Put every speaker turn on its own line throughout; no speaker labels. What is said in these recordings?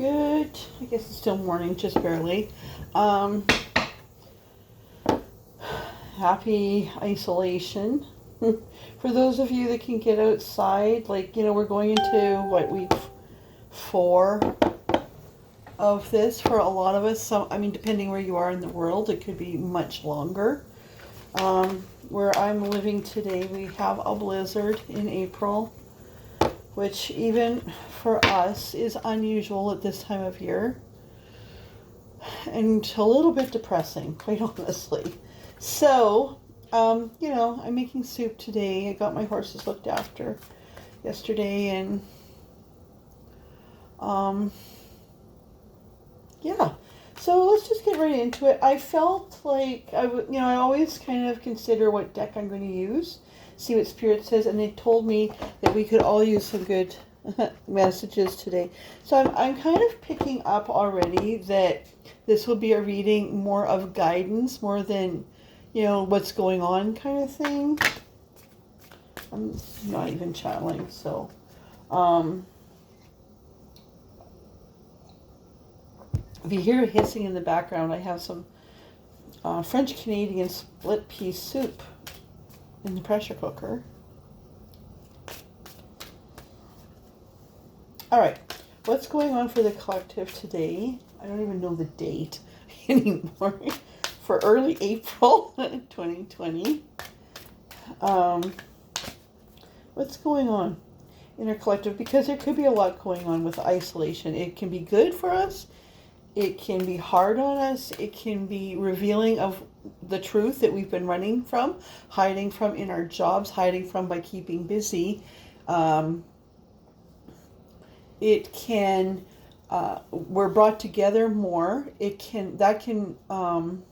Good. I guess it's still morning, just barely. Happy isolation. For those of you that can get outside, like, we're going into, week 4 of this for a lot of us. So, depending where you are in the world, it could be much longer. Where I'm living today, we have a blizzard in April, which even for us is unusual at this time of year. And a little bit depressing, quite honestly. So, I'm making soup today. I got my horses looked after yesterday, and yeah. So let's just get right into it. I felt like I always kind of consider what deck I'm going to use, see what Spirit says, and they told me that we could all use some good messages today. So I'm kind of picking up already that this will be a reading more of guidance, more than, what's going on kind of thing. I'm not even channeling, so if you hear hissing in the background, I have some French-Canadian split pea soup in the pressure cooker. All right, what's going on for the collective today? I don't even know the date anymore. For early April 2020. What's going on in our collective? Because there could be a lot going on with isolation. It can be good for us. It can be hard on us. It can be revealing of the truth that we've been running from, hiding from in our jobs, hiding from by keeping busy. It can, we're brought together more. That can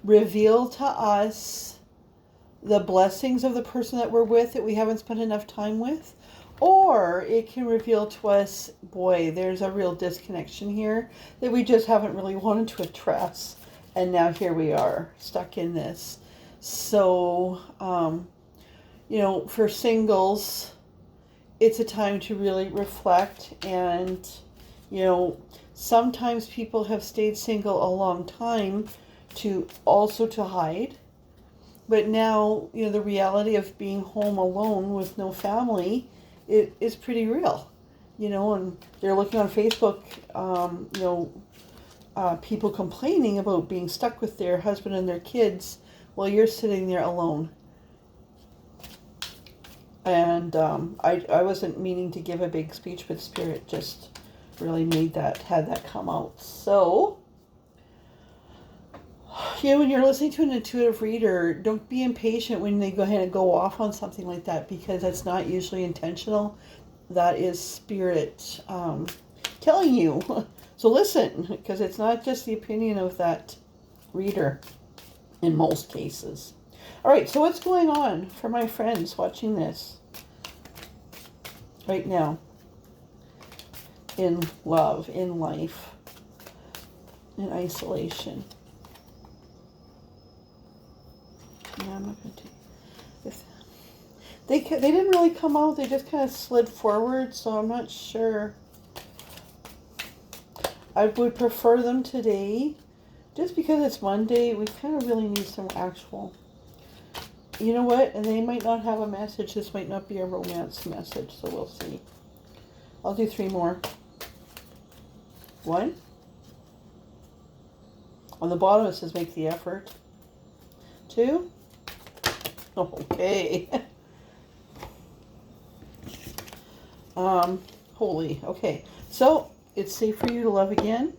reveal to us the blessings of the person that we're with that we haven't spent enough time with. Or it can reveal to us, boy, there's a real disconnection here that we just haven't really wanted to address. And now here we are, stuck in this. So, for singles, it's a time to really reflect. And, sometimes people have stayed single a long time to hide. But now, the reality of being home alone with no family, it is pretty real, and they're looking on Facebook, people complaining about being stuck with their husband and their kids while you're sitting there alone. And I wasn't meaning to give a big speech, but Spirit just really had that come out. So, when you're listening to an intuitive reader, don't be impatient when they go ahead and go off on something like that, because that's not usually intentional. That is Spirit telling you. So listen, because it's not just the opinion of that reader in most cases. All right, so what's going on for my friends watching this right now? In love, in life, in isolation. Yeah, I'm not going to take this. They didn't really come out. They just kind of slid forward, so I'm not sure. I would prefer them today. Just because it's Monday, we kind of really need some actual... You know what? And they might not have a message. This might not be a romance message, so we'll see. I'll do 3 more. 1. On the bottom it says make the effort. 2. Okay. Holy. Okay. So, it's safe for you to love again.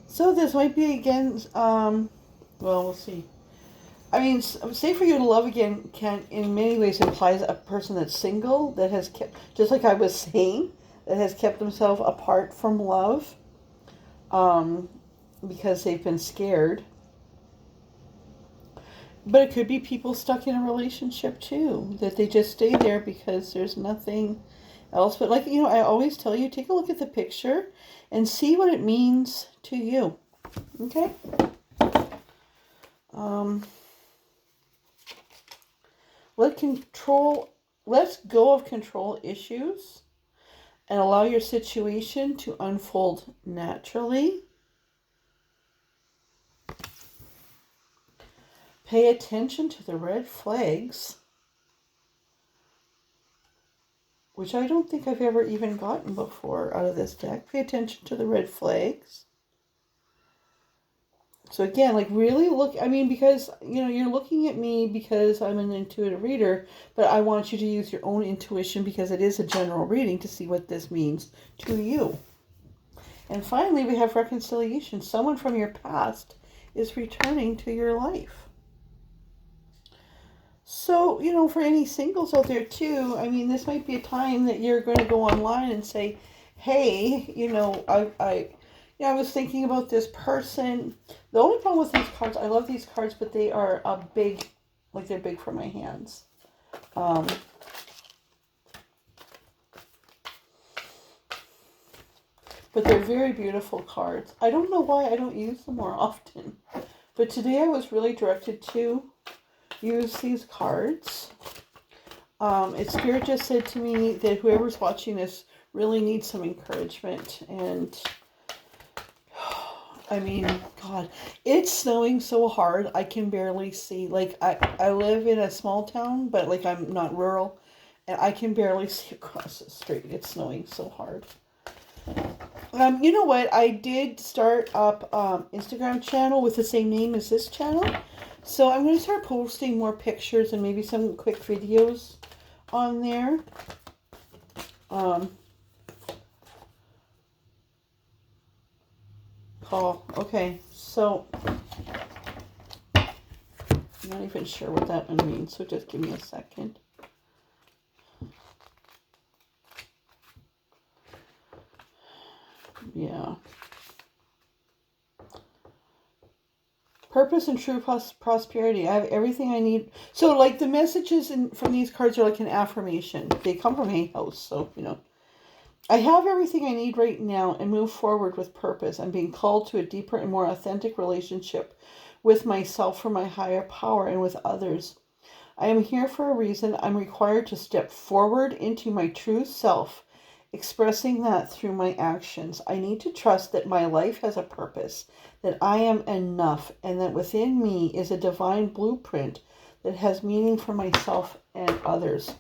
So this might be again, well, we'll see. Safe for you to love again can, in many ways, implies a person that's single, that has kept, just like I was saying, that has kept themselves apart from love, because they've been scared. But it could be people stuck in a relationship too, that they just stay there because there's nothing else. But I always tell you, take a look at the picture and see what it means to you. Okay? Let go of control issues. and allow your situation to unfold naturally. Pay attention to the red flags, which I don't think I've ever even gotten before out of this deck. Pay attention to the red flags. So again, like really look, I mean, because, you know, you're looking at me because I'm an intuitive reader, but I want you to use your own intuition because it is a general reading to see what this means to you. And finally, we have reconciliation. Someone from your past is returning to your life. So, you know, for any singles out there too, I mean, this might be a time that you're going to go online and say, hey, you know, I was thinking about this person. The only problem with these cards, I love these cards, but they are a big, like they're big for my hands. But they're very beautiful cards. I don't know why I don't use them more often. But today I was really directed to use these cards. Spirit just said to me that whoever's watching this really needs some encouragement. And I mean, God, it's snowing so hard, I can barely see. Like, I live in a small town, but, like, I'm not rural, and I can barely see across the street. It's snowing so hard. You know what? I did start up Instagram channel with the same name as this channel. So I'm going to start posting more pictures and maybe some quick videos on there. Call. Okay, so I'm not even sure what that one means, so just give me a second. Yeah. Purpose and true prosperity. I have everything I need. So, like, the messages from these cards are like an affirmation. They come from a house, so, you know. I have everything I need right now and move forward with purpose. I'm being called to a deeper and more authentic relationship with myself, for my higher power, and with others. I am here for a reason. I'm required to step forward into my true self, expressing that through my actions. I need to trust that my life has a purpose, that I am enough, and that within me is a divine blueprint that has meaning for myself and others.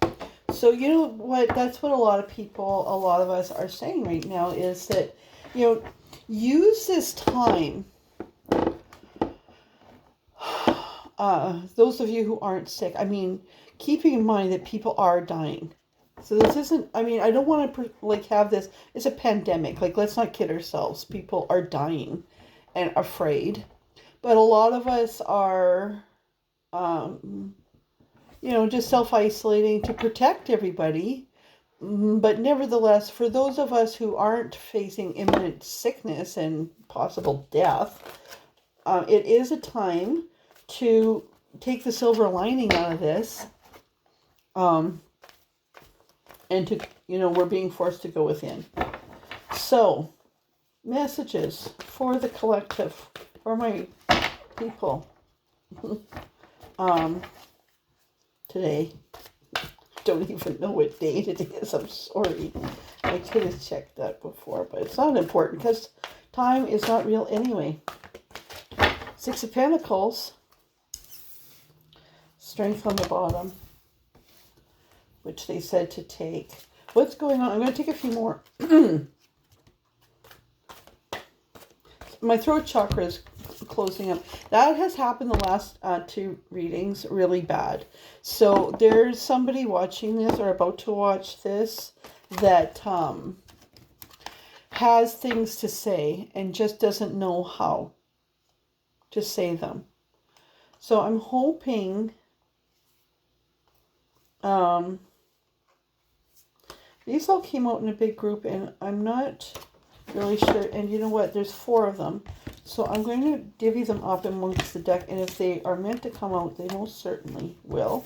So, you know what, that's what a lot of us are saying right now, is that, you know, use this time, those of you who aren't sick, I mean, keeping in mind that people are dying. So this isn't, I mean, I don't want to, like, have this, it's a pandemic, like, let's not kid ourselves. People are dying and afraid. But a lot of us are, you know, just self-isolating to protect everybody. But nevertheless, for those of us who aren't facing imminent sickness and possible death, it is a time to take the silver lining out of this. And to, you know, we're being forced to go within. So, messages for the collective, for my people. Today, don't even know what date it is. I'm sorry. I could have checked that before, but it's not important because time is not real anyway. Six of Pentacles. Strength on the bottom, which they said to take. What's going on? I'm going to take a few more. My throat chakra is closing up. That has happened the last two readings really bad. So there's somebody watching this or about to watch this that has things to say and just doesn't know how to say them. So I'm hoping these all came out in a big group, and I'm not really sure. And you know what? There's 4 of them. So I'm going to divvy them up amongst the deck. And if they are meant to come out, they most certainly will.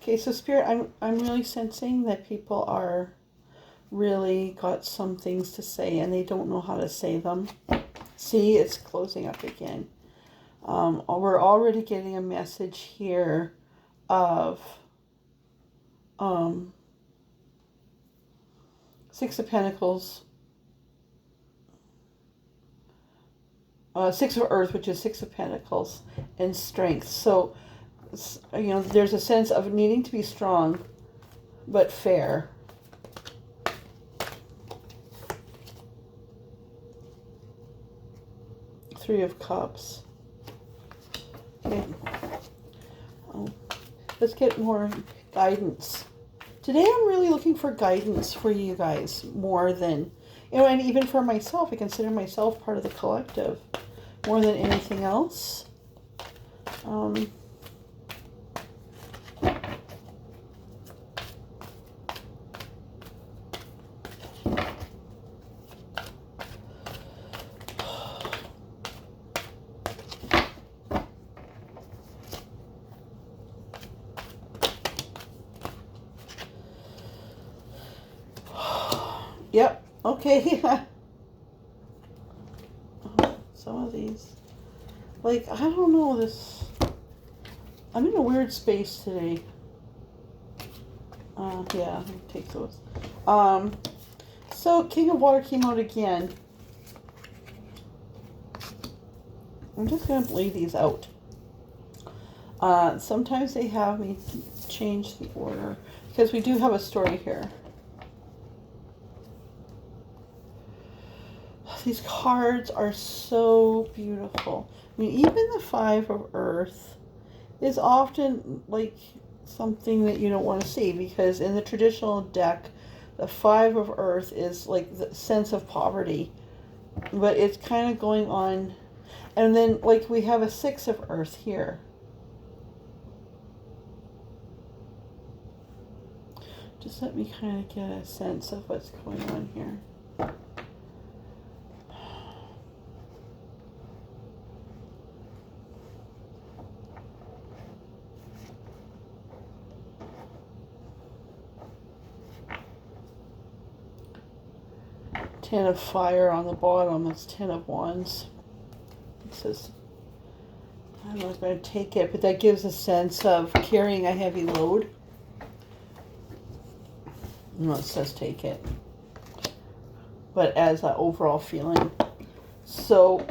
Okay, so Spirit, I'm really sensing that people are really got some things to say and they don't know how to say them. See, it's closing up again. We're already getting a message here of Six of Pentacles, Six of Earth, which is Six of Pentacles, and strength. So, there's a sense of needing to be strong, but fair. Three of Cups. Okay. Let's get more guidance. Today I'm really looking for guidance for you guys more than, and even for myself. I consider myself part of the collective more than anything else. Yep. Okay. Some of these, I don't know this. I'm in a weird space today. Yeah, take those. So King of Water came out again. I'm just going to lay these out. Sometimes they have me change the order because we do have a story here. These cards are so beautiful. I mean, even the Five of Earth is often something that you don't want to see, because in the traditional deck, the Five of Earth is the sense of poverty, but it's kind of going on. And then we have a Six of Earth here. Just let me kind of get a sense of what's going on here. Ten of Fire on the bottom. It's Ten of Wands. It says, I'm not going to take it, but that gives a sense of carrying a heavy load. No, it says take it. But as an overall feeling. So,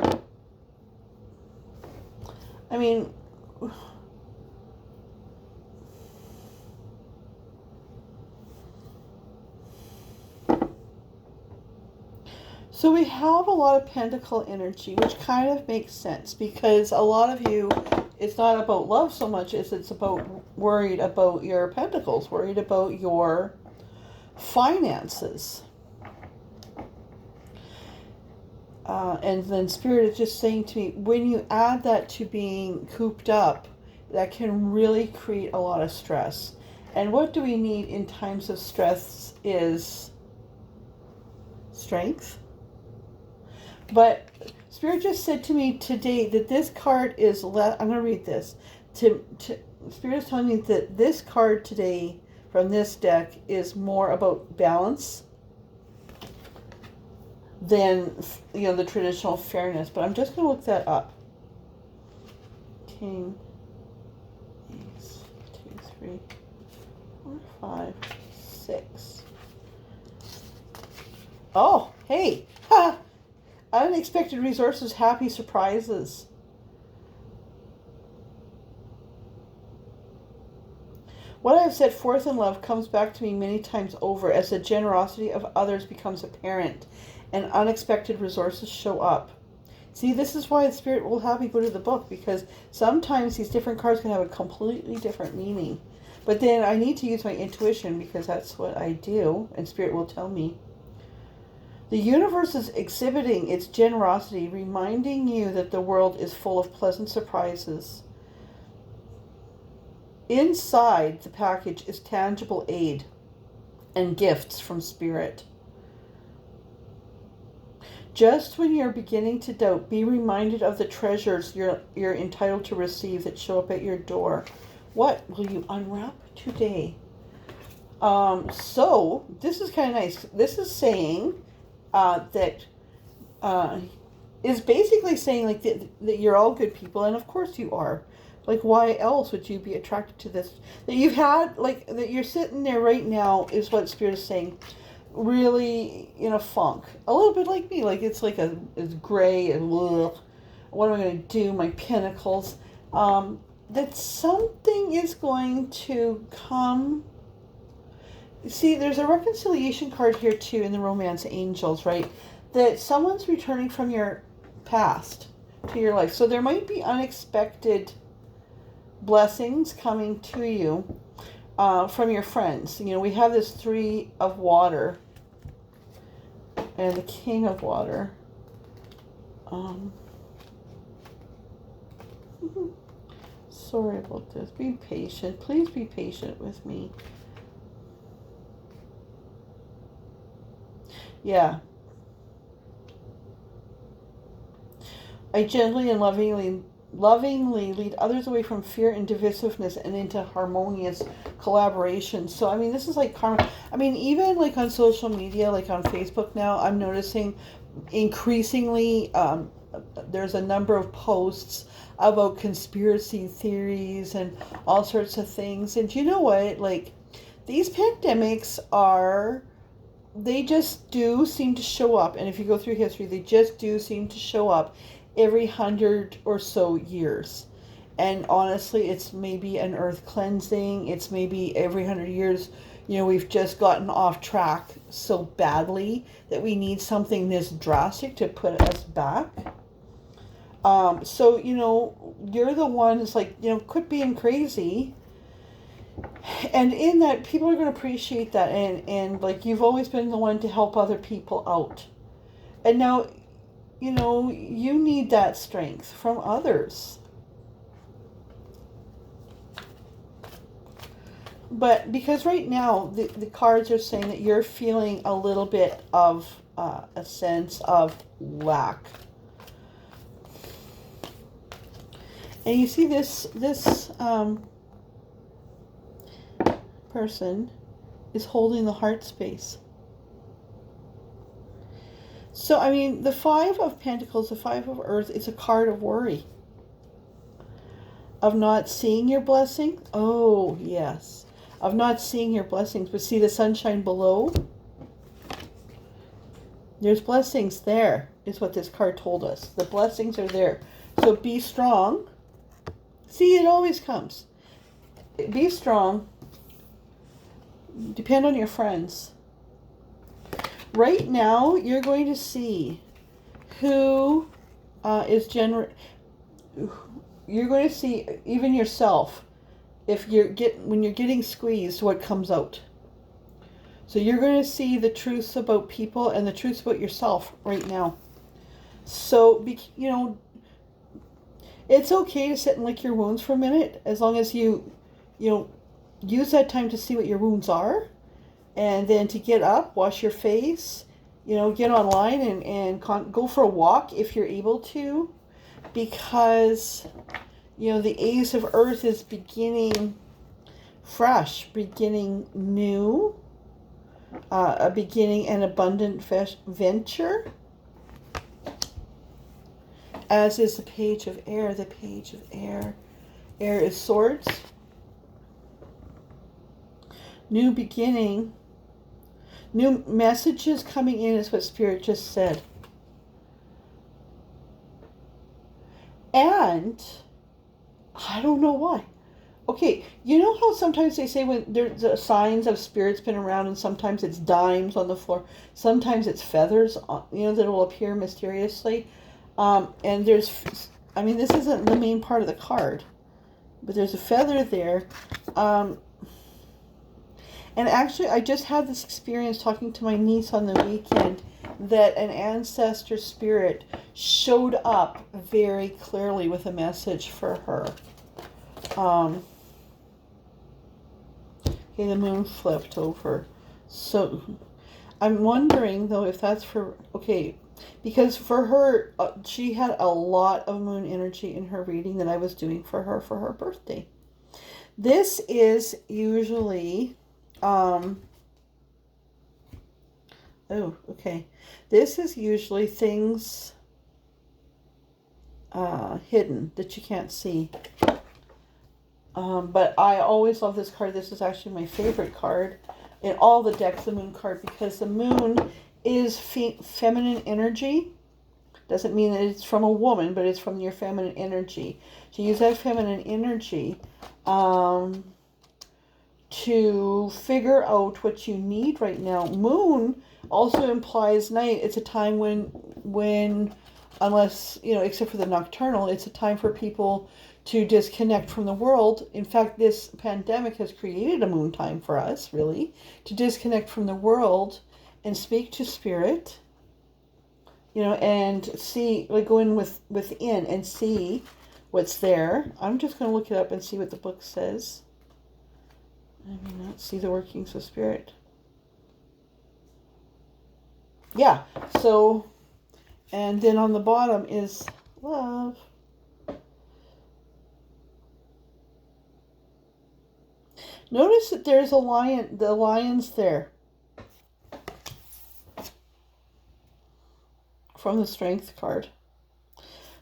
I mean, so we have a lot of pentacle energy, which kind of makes sense, because a lot of you, it's not about love so much as it's about worried about your pentacles, worried about your finances. And then Spirit is just saying to me, when you add that to being cooped up, that can really create a lot of stress. And what do we need in times of stress is strength. But Spirit just said to me today that this card is less. I'm going to read this. Spirit is telling me that this card today from this deck is more about balance than the traditional fairness. But I'm just going to look that up. King, Ace, 2, 3, 4, 5, 6. Oh, hey, ha! Unexpected resources, happy surprises. What I have set forth in love comes back to me many times over as the generosity of others becomes apparent and unexpected resources show up. See, this is why the Spirit will have me go to the book, because sometimes these different cards can have a completely different meaning. But then I need to use my intuition, because that's what I do, and Spirit will tell me. The universe is exhibiting its generosity, reminding you that the world is full of pleasant surprises. Inside the package is tangible aid and gifts from Spirit. Just when you're beginning to doubt, be reminded of the treasures you're entitled to receive that show up at your door. What will you unwrap today? So this is kind of nice. This is saying that is basically saying like that you're all good people, and of course you are. Like, why else would you be attracted to this? That you've had, like, that you're sitting there right now is what Spirit is saying. Really in a funk. A little bit like me. Like, it's like it's gray and ugh, what am I going to do? My pinnacles. That something is going to come. See, there's a reconciliation card here too in the Romance Angels, right? That someone's returning from your past to your life. So there might be unexpected blessings coming to you from your friends. You know, we have this 3 of water and the King of water. Sorry about this. Be patient. Please be patient with me. Yeah. I gently and lovingly lead others away from fear and divisiveness and into harmonious collaboration. So, I mean, this is like karma. I mean, even like on social media, like on Facebook now, I'm noticing increasingly there's a number of posts about conspiracy theories and all sorts of things. And you know what? Like, these pandemics they just do seem to show up. And if you go through history, they just do seem to show up every 100 or so years. And honestly, it's maybe an earth cleansing. It's maybe every 100 years, you know, we've just gotten off track so badly that we need something this drastic to put us back. So, you know, you're the one that's like, you know, quit being crazy. And in that, people are going to appreciate that. And like, you've always been the one to help other people out. And now, you know, you need that strength from others. But because right now, the cards are saying that you're feeling a little bit of a sense of lack. And you see this person is holding the heart space. So, I mean, the 5 of Pentacles, the 5 of Earth, is a card of worry. Of not seeing your blessing. Oh, yes. Of not seeing your blessings. But see the sunshine below? There's blessings there, is what this card told us. The blessings are there. So be strong. See, it always comes. Be strong. Depend on your friends. Right now, you're going to see who is generous. You're going to see even yourself when you're getting squeezed, what comes out. So you're going to see the truths about people and the truths about yourself right now. So, you know, it's okay to sit and lick your wounds for a minute, as long as you know, use that time to see what your wounds are, and then to get up, wash your face, you know, get online and go for a walk if you're able to, because, you know, the Ace of Earth is beginning fresh, beginning new, a beginning an abundant venture, as is the Page of Air. The Page of Air. Air is swords. New beginning. New messages coming in is what Spirit just said. And I don't know why. Okay, you know how sometimes they say when there's signs of spirits been around, and sometimes it's dimes on the floor, sometimes it's feathers, you know, that will appear mysteriously. And there's, I mean, this isn't the main part of the card, but there's a feather there. And actually, I just had this experience talking to my niece on the weekend, that an ancestor spirit showed up very clearly with a message for her. Okay, the moon flipped over. So I'm wondering, though, if that's for, okay, because for her, she had a lot of moon energy in her reading that I was doing for her birthday. This is usually, this is usually things hidden that you can't see. But I always love this card. This is actually my favorite card in all the decks, the moon card, because the moon is feminine energy. Doesn't mean that it's from a woman, but it's from your feminine energy. So use that feminine energy to figure out what you need right now. Moon also implies night. It's a time when unless, except for the nocturnal, it's a time for people to disconnect from the world. In fact, this pandemic has created a moon time for us, really, to disconnect from the world and speak to spirit, and see, like, go in within and see what's there. I'm just going to look it up and see what the book says. I may not see the workings of spirit. Yeah, so, and then on the bottom is love. Notice that there's a lion, the lion's there. From the Strength card.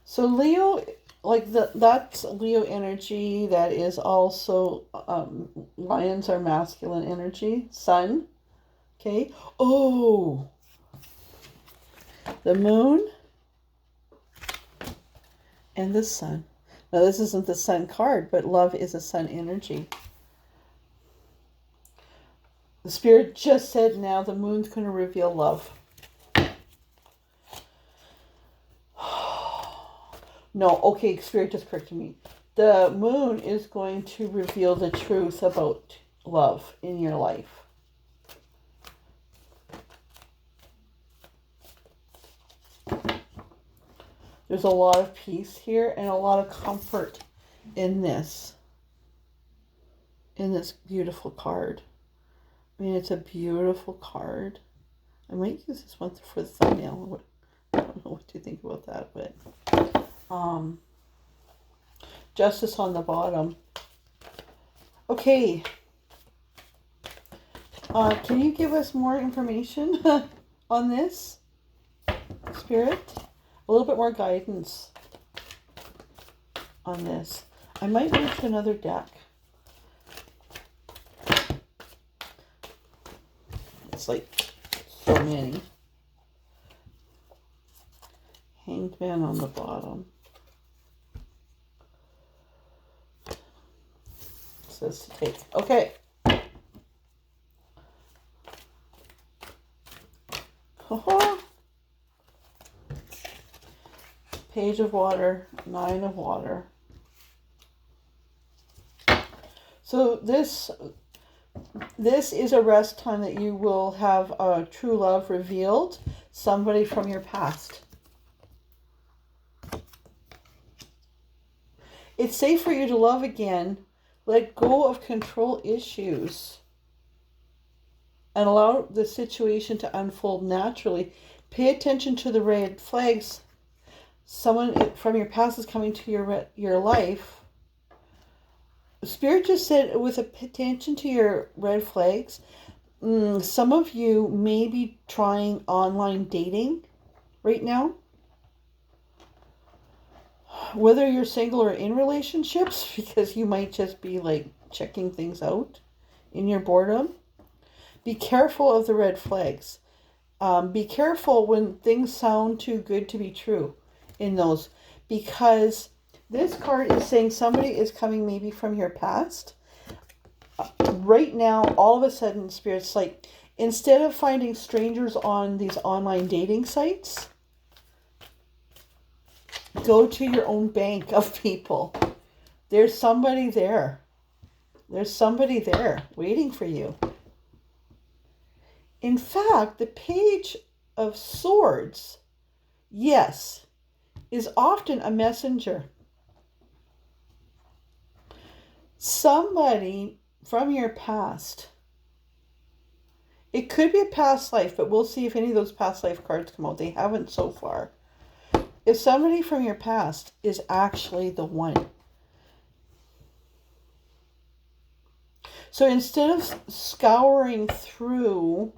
So Leo, that's Leo energy. That is also, lions are masculine energy. Sun. Okay. Oh. The moon. And the sun. Now this isn't the sun card, but love is a sun energy. The spirit just said now the moon's going to reveal love. No, okay, spirit just corrected me. The moon is going to reveal the truth about love in your life. There's a lot of peace here and a lot of comfort in this beautiful card. I mean, it's a beautiful card. I might use this one for the thumbnail. I don't know what you think about that, but justice on the bottom. Okay. Can you give us more information on this, Spirit? A little bit more guidance on this. I might move to another deck. It's like so many. Hanged Man on the bottom. It says to take. Okay. Page of Water, 9 of Water. So this is a rest time that you will have a true love revealed, somebody from your past. It's safe for you to love again. Let go of control issues and allow the situation to unfold naturally. Pay attention to the red flags. Someone from your past is coming to your life. Spirit just said, with attention to your red flags, some of you may be trying online dating right now. Whether you're single or in relationships, because you might just be like checking things out in your boredom. Be careful of the red flags. Be careful when things sound too good to be true in those, because this card is saying somebody is coming maybe from your past. Right now, all of a sudden, Spirit's like, instead of finding strangers on these online dating sites, go to your own bank of people. There's somebody there. There's somebody there waiting for you. In fact, the Page of Swords, yes, is often a messenger. Somebody from your past. It could be a past life, but we'll see if any of those past life cards come out. They haven't so far. If somebody from your past is actually the one. So instead of scouring through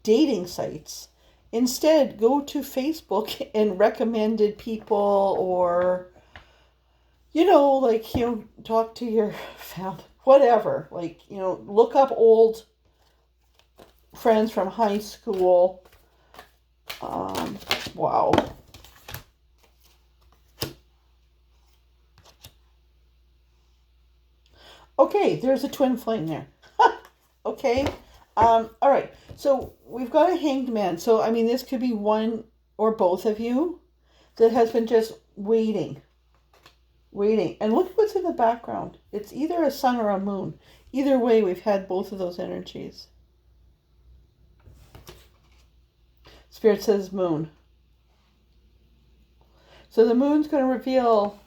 dating sites Instead, go to Facebook and recommended people, or, like, talk to your family, whatever. Like, look up old friends from high school. Wow. Okay, there's a twin flame there. Okay. All right. So we've got a hanged man. So, I mean, this could be one or both of you that has been just waiting. And look what's in the background. It's either a sun or a moon. Either way, we've had both of those energies. Spirit says moon. So the moon's going to reveal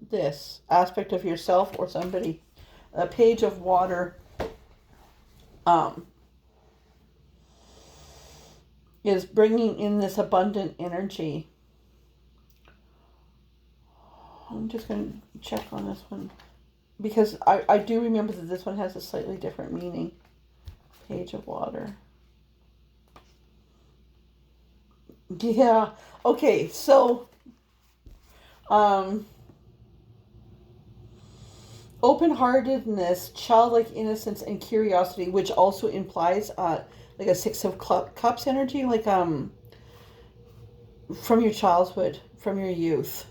this aspect of yourself or somebody. A page of water is bringing in this abundant energy. I'm just going to check on this one, because I do remember that this one has a slightly different meaning. Page of water. Yeah. Okay, so open-heartedness, childlike innocence, and curiosity, which also implies like a Six of Cups energy, like from your childhood, from your youth.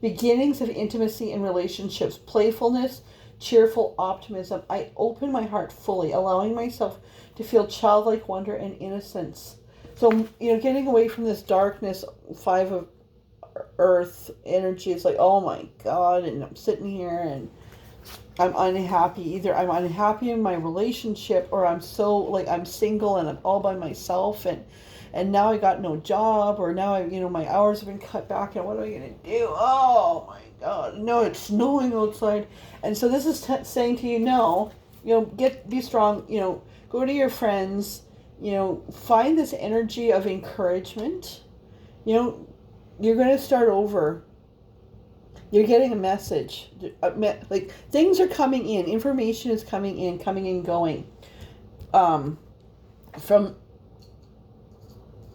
Beginnings of intimacy and relationships, playfulness, cheerful optimism. I open my heart fully, allowing myself to feel childlike wonder and innocence. So, getting away from this darkness, Five of Earth energy. It's like, oh my God, and I'm sitting here and I'm unhappy. Either I'm unhappy in my relationship, or I'm so, like, I'm single and I'm all by myself, and now I got no job, or now my hours have been cut back, and what am I gonna do? Oh my God, no, it's snowing outside. And so this is saying to you, no, be strong, go to your friends, find this energy of encouragement. You're going to start over. You're getting a message. Like, things are coming in. Information is coming in, going. From,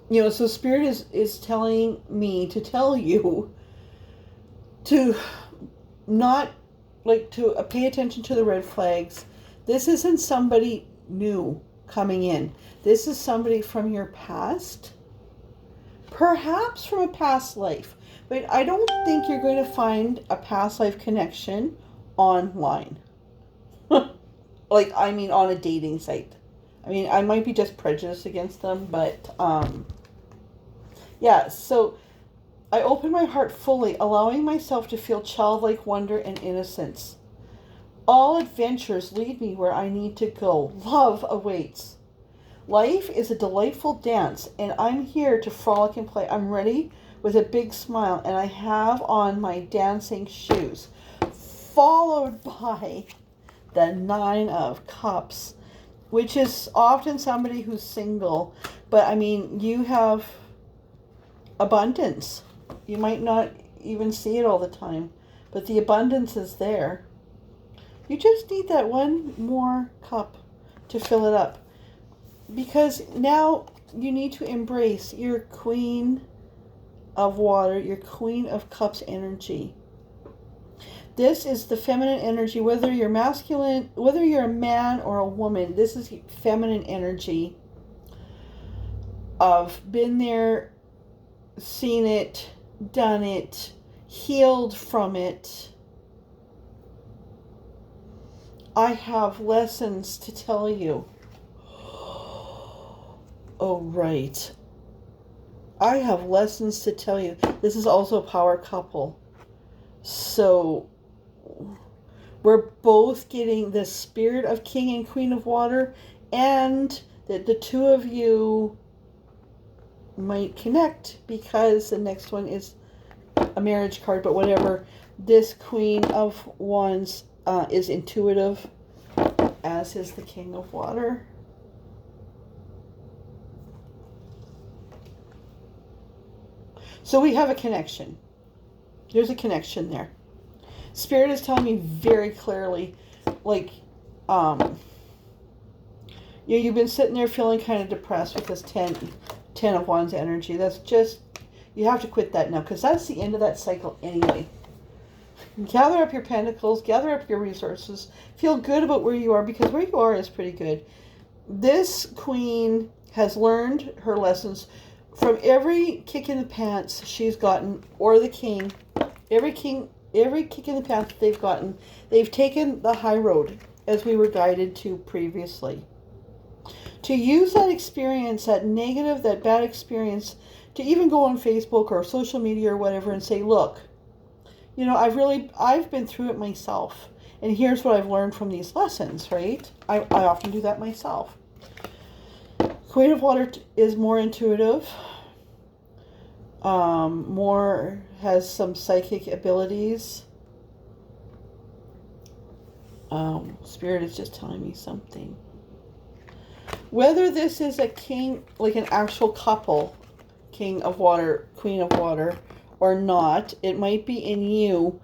so Spirit is telling me to tell you to not, like, to pay attention to the red flags. This isn't somebody new coming in. This is somebody from your past. Perhaps from a past life, but I don't think you're going to find a past life connection online. Like, I mean, on a dating site. I mean, I might be just prejudiced against them, but yeah, so I open my heart fully, allowing myself to feel childlike wonder and innocence. All adventures lead me where I need to go. Love awaits. Life is a delightful dance, and I'm here to frolic and play. I'm ready with a big smile, and I have on my dancing shoes. Followed by the Nine of Cups, which is often somebody who's single. But, I mean, you have abundance. You might not even see it all the time, but the abundance is there. You just need that one more cup to fill it up. Because now you need to embrace your Queen of Water, your Queen of Cups energy. This is the feminine energy, whether you're masculine, whether you're a man or a woman, this is feminine energy of been there, seen it, done it, healed from it. I have lessons to tell you. Oh, right. I have lessons to tell you. This is also a power couple. So we're both getting the spirit of King and Queen of Water, and that the two of you might connect, because the next one is a marriage card, but whatever. This Queen of Wands is intuitive, as is the King of Water. So we have a connection. There's a connection there. Spirit is telling me very clearly, like, You've been sitting there feeling kind of depressed with this 10 of Wands energy. That's just, you have to quit that now, because that's the end of that cycle anyway. Gather up your pentacles, gather up your resources, feel good about where you are, because where you are is pretty good. This queen has learned her lessons from every kick in the pants she's gotten, or the king. Every kick in the pants they've gotten, they've taken the high road, as we were guided to previously. To use that experience, that negative, that bad experience, to even go on Facebook or social media or whatever and say, look, you know, I've been through it myself, and here's what I've learned from these lessons, right? I often do that myself. Queen of Water is more intuitive, more has some psychic abilities. Spirit is just telling me something. Whether this is a king, like an actual couple, King of Water, Queen of Water, or not, it might be in you,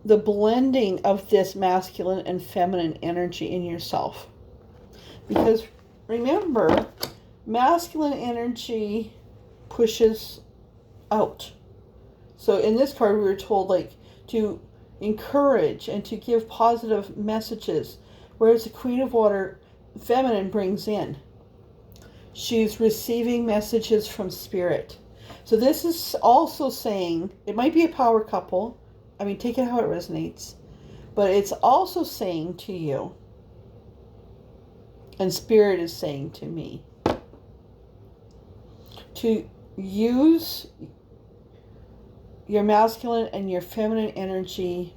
the blending of this masculine and feminine energy in yourself. Because remember, masculine energy pushes out. So in this card, we were told, like, to encourage and to give positive messages, whereas the Queen of Water, feminine, brings in. She's receiving messages from Spirit. So this is also saying, it might be a power couple. I mean, take it how it resonates. But it's also saying to you, and Spirit is saying to me, to use your masculine and your feminine energy,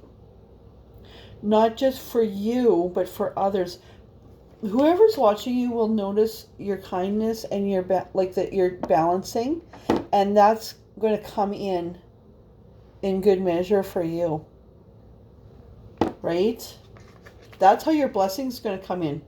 not just for you, but for others. Whoever's watching you will notice your kindness and your that you're balancing, and that's going to come in good measure for you, right? That's how your blessings going to come in,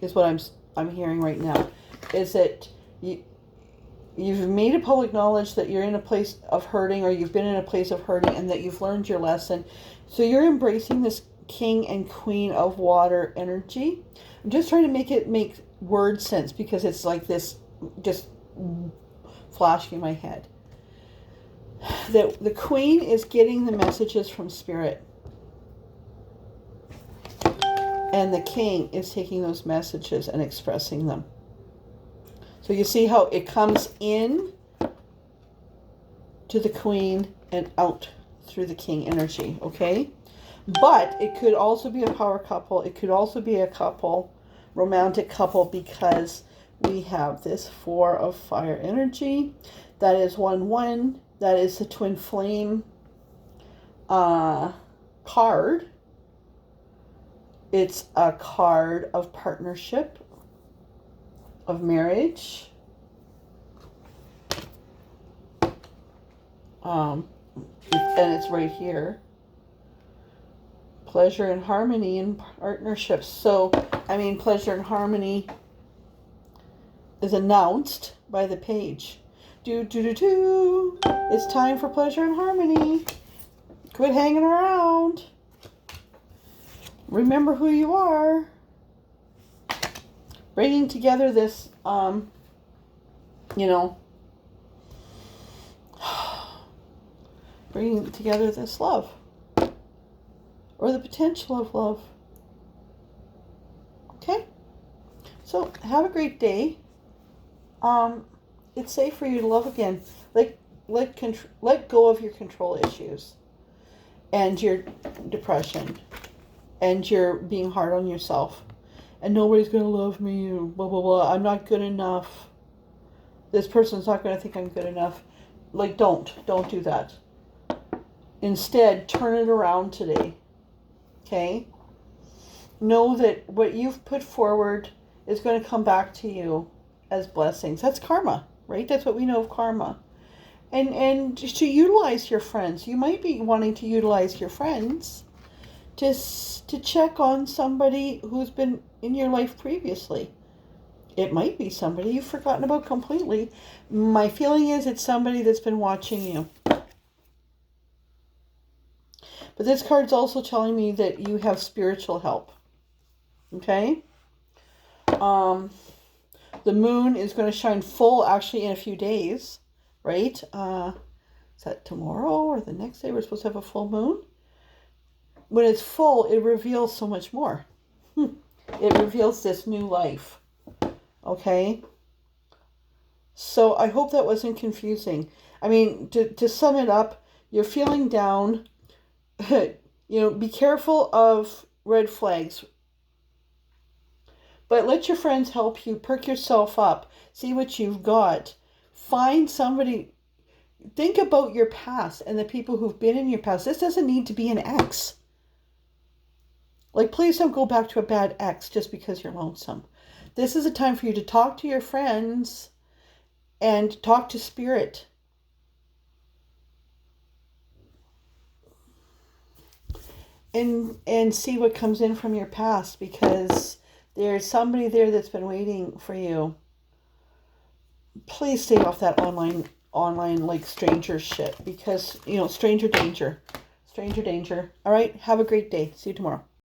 is what I'm hearing right now. Is that you've made a public knowledge that you're in a place of hurting, or you've been in a place of hurting, and that you've learned your lesson. So you're embracing this King and Queen of Water energy. I'm just trying to make word sense, because it's like this just flashing in my head. That the Queen is getting the messages from Spirit, and the King is taking those messages and expressing them. So you see how it comes in to the Queen and out through the King energy, okay? But it could also be a power couple. It could also be a couple, romantic couple, because we have this Four of Fire energy. That is 1-1. That is the Twin Flame card. It's a card of partnership, of marriage. And it's right here. Pleasure and harmony in partnerships. So, I mean, pleasure and harmony is announced by the page. It's time for pleasure and harmony. Quit hanging around. Remember who you are. Bringing together this, bringing together this love. Or the potential of love. Okay? So, have a great day. It's safe for you to love again. Let go of your control issues. And your depression. And your being hard on yourself. And nobody's going to love me. Blah, blah, blah. I'm not good enough. This person's not going to think I'm good enough. Don't do that. Instead, turn it around today. Okay? Know that what you've put forward is going to come back to you as blessings. That's karma, right? That's what we know of karma. And to utilize your friends. You might be wanting to utilize your friends to check on somebody who's been in your life previously. It might be somebody you've forgotten about completely. My feeling is it's somebody that's been watching you. But this card's also telling me that you have spiritual help. Okay? The moon is going to shine full actually in a few days, right? Is that tomorrow or the next day we're supposed to have a full moon? When it's full, it reveals so much more. It reveals this new life. Okay? So I hope that wasn't confusing. I mean, to sum it up, you're feeling down. Be careful of red flags. But let your friends help you. Perk yourself up. See what you've got. Find somebody. Think about your past and the people who've been in your past. This doesn't need to be an ex. Like, please don't go back to a bad ex just because you're lonesome. This is a time for you to talk to your friends and talk to spirit. And see what comes in from your past, because there's somebody there that's been waiting for you. Please stay off that online like stranger shit, because stranger danger. All right, have a great day. See you tomorrow.